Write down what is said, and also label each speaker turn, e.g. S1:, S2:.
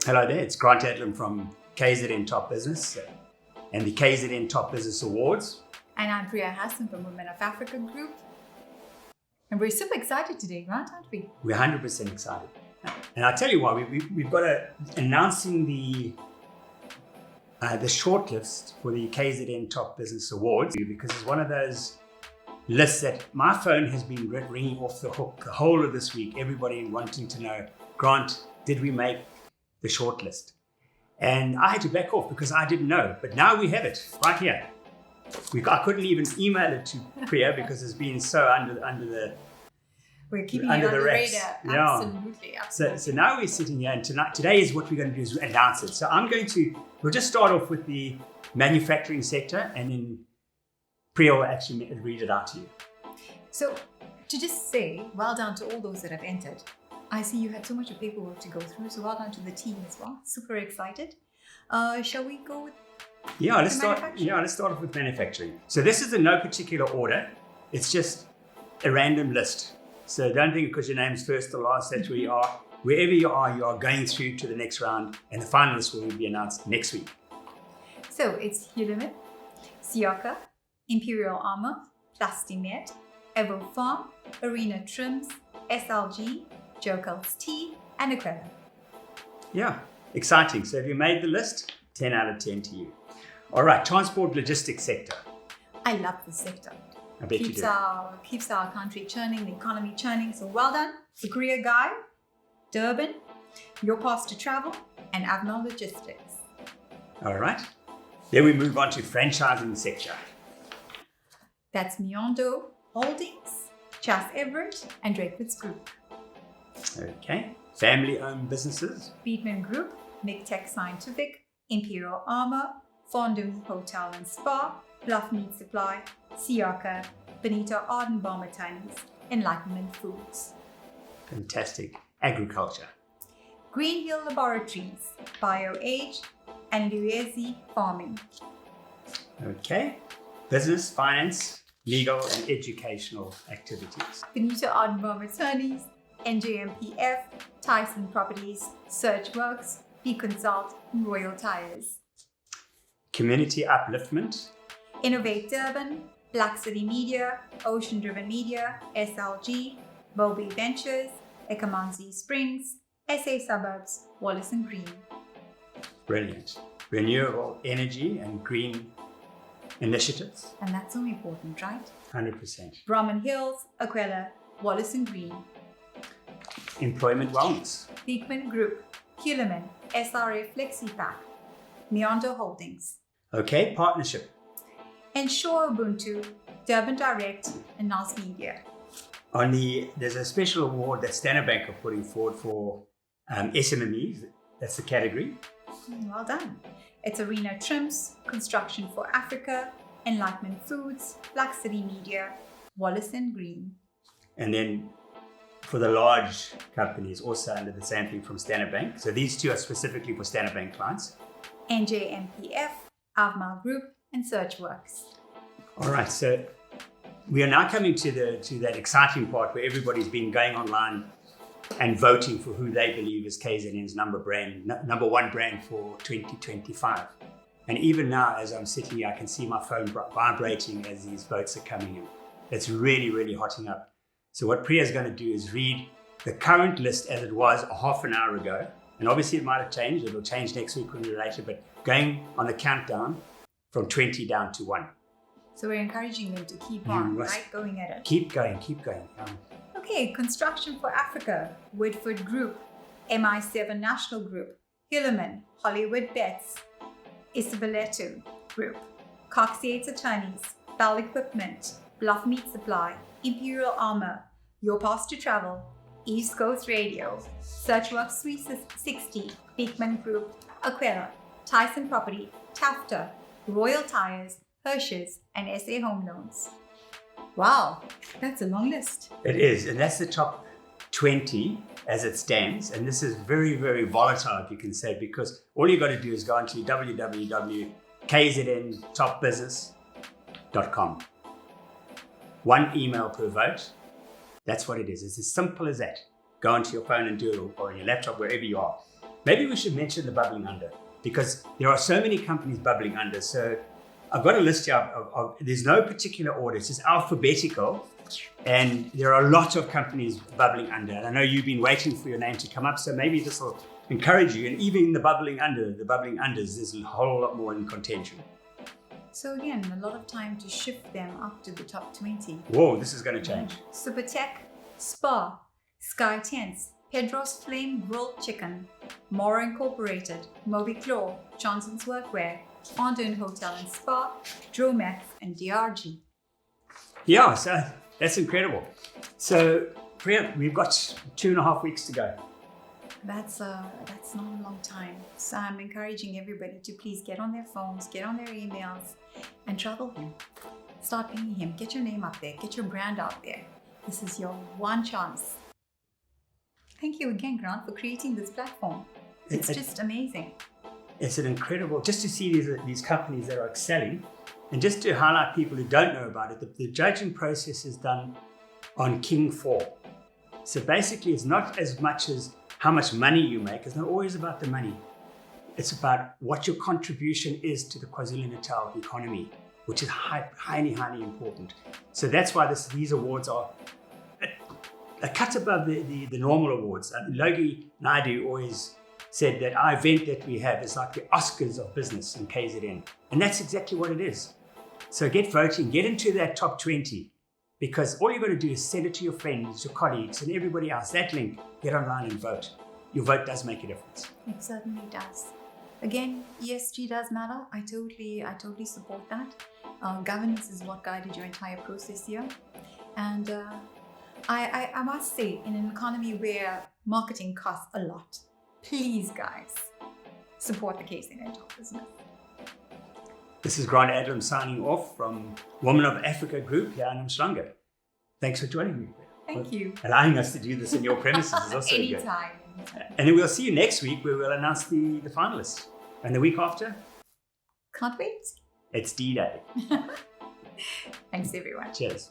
S1: Hello there, it's Grant Adlam from KZN Top Business and the KZN Top Business Awards.
S2: And I'm Priya Hassan from Women of Africa Group. And we're super excited today, Grant, aren't we?
S1: We're 100% excited. And I'll tell you why, we've got announcing the shortlist for the KZN Top Business Awards, because it's one of those lists that my phone has been ringing off the hook the whole of this week. Everybody wanting to know, Grant, did we make the shortlist? And I had to back off because I didn't know. But now we have it right here. I couldn't even email it to Priya because it's been so under the
S2: we're keeping it under the
S1: radar.
S2: Absolutely.
S1: So now we're sitting here, and today is what we're going to do is announce it. So we'll just start off with the manufacturing sector, and then Priya will actually read it out to you.
S2: So to just say, well done to all those that have entered. I see you had so much of paperwork to go through, so well done to the team as well. Super excited. Shall we go with
S1: let's start off with manufacturing. So this is in no particular order. It's just a random list. So don't think because your name's first or last, that's where you are. Wherever you are going through to the next round, and the finalists will be announced next week.
S2: So it's Hulamin, Siaka, Imperial Armor, Plastimed, Evo Farm, Arena Trims, SLG, Jokel's Tea, and Aquella.
S1: Yeah, exciting. So have you made the list? 10 out of 10 to you. All right, transport logistics sector.
S2: I love this sector.
S1: I bet you do.
S2: Keeps our country churning, the economy churning. So well done. The Korea Guide, Durban, Your Pass to Travel, and Avnol Logistics.
S1: All right. Then we move on to franchising sector.
S2: That's Miondo Holdings, Chas Everett, and Drakeford's Group.
S1: Okay. Family-owned businesses.
S2: Beatman Group, McTech Scientific, Imperial Armor, Fondue Hotel and Spa, Bluff Meat Supply, Siaka, Benito Ardenbaum Attorneys, Enlightenment Foods.
S1: Fantastic. Agriculture.
S2: Green Hill Laboratories, BioAge, and Luezi Farming.
S1: Okay. Business, finance, legal, and educational activities.
S2: Benito Ardenbaum Attorneys, NJMPF, Tyson Properties, Searchworks, B-Consult, and Royal Tires. Community
S1: upliftment.
S2: Innovate Durban, Black City Media, Ocean Driven Media, SLG, Bobby Ventures, Ekamanzi Springs, SA Suburbs, Wallace and Green.
S1: Brilliant. Renewable energy and green initiatives.
S2: And that's so important, right?
S1: 100%.
S2: Brahman Hills, Aquella, Wallace and Green.
S1: Employment wellness.
S2: Beekman Group, Hulamin, SRA FlexiPack, Miondo Holdings.
S1: Okay, partnership.
S2: Ensure Ubuntu, Durban Direct, and NAS Media.
S1: There's a special award that Standard Bank are putting forward for SMMEs. That's the category.
S2: Well done. It's Arena Trims, Construction for Africa, Enlightenment Foods, Black City Media, Wallace and Green.
S1: And then for the large companies, also under the same thing from Standard Bank. So these two are specifically for Standard Bank clients.
S2: NJMPF, Avmal Group, and Searchworks.
S1: All right, so we are now coming to that exciting part where everybody's been going online and voting for who they believe is KZN's number one brand for 2025. And even now, as I'm sitting here, I can see my phone vibrating as these votes are coming in. It's really, really hotting up. So what Priya is going to do is read the current list as it was a half an hour ago. And obviously it might have changed. It'll change next week when we're later, but going on the countdown from 20 down to 1.
S2: So we're encouraging them to keep on, right? Going at it.
S1: Keep going.
S2: Okay, Construction for Africa, Woodford Group, MI7 National Group, Hulamin, Hollywood Bets, Isabeletto Group, Cox Yates Attorneys, Bell Equipment, Bluff Meat Supply, Imperial Armor, Your Pass to Travel, East Coast Radio, Searchworks 360, Beekman Group, Aquella, Tyson Property, Tafta, Royal Tires, Hirsch's, and SA Home Loans. Wow, that's a long list.
S1: It is, and that's the top 20 as it stands. And this is very, very volatile, if you can say, because all you got to do is go onto www.kzntopbusiness.com. One email per vote. That's what it is. It's as simple as that. Go onto your phone and do it, or on your laptop, wherever you are. maybe we should mention the bubbling under, because there are so many companies bubbling under. So I've got a list here of there's no particular order, it's just alphabetical. And there are a lot of companies bubbling under. And I know you've been waiting for your name to come up, so maybe this will encourage you. And even in the bubbling unders, there's a whole lot more in contention.
S2: So again, a lot of time to shift them up to the top 20.
S1: Whoa, this is going to change.
S2: Supertech, Spa, Sky Tents, Pedro's Flame Grilled Chicken, Mora Incorporated, Moby Claw, Johnson's Workwear, Fondant Hotel and Spa, Dromex, and DRG.
S1: Yeah, so that's incredible. So, Priya, we've got 2.5 weeks to go.
S2: That's not a long time. So I'm encouraging everybody to please get on their phones, get on their emails, and trouble him. Start pinging him. Get your name up there. Get your brand out there. This is your one chance. Thank you again, Grant, for creating this platform. It's just amazing.
S1: It's an incredible, just to see these companies that are excelling, and just to highlight people who don't know about it, the judging process is done on King 4. So basically, it's not as much as how much money you make. It's not always about the money. It's about what your contribution is to the KwaZulu-Natal economy, which is highly, highly important. So that's why these awards are a cut above the normal awards. Logie Naidu always said that our event that we have is like the Oscars of business in KZN. And that's exactly what it is. So get voting, get into that top 20, because all you've got to do is send it to your friends, your colleagues, and everybody else. That link, get online and vote. Your vote does make a difference.
S2: It certainly does. Again, ESG does matter. I totally support that. Governance is what guided your entire process here. And I must say, in an economy where marketing costs a lot, please, guys, support the KZN Top Business.
S1: This is Grant Adams signing off from Women of Africa Group here in Umhlanga. Thanks for joining me.
S2: Thank you.
S1: Allowing us to do this in your premises is also
S2: Anytime.
S1: good. And then we'll see you next week where we'll announce the finalists. And the week after?
S2: Can't wait.
S1: It's D-Day.
S2: Thanks, everyone.
S1: Cheers.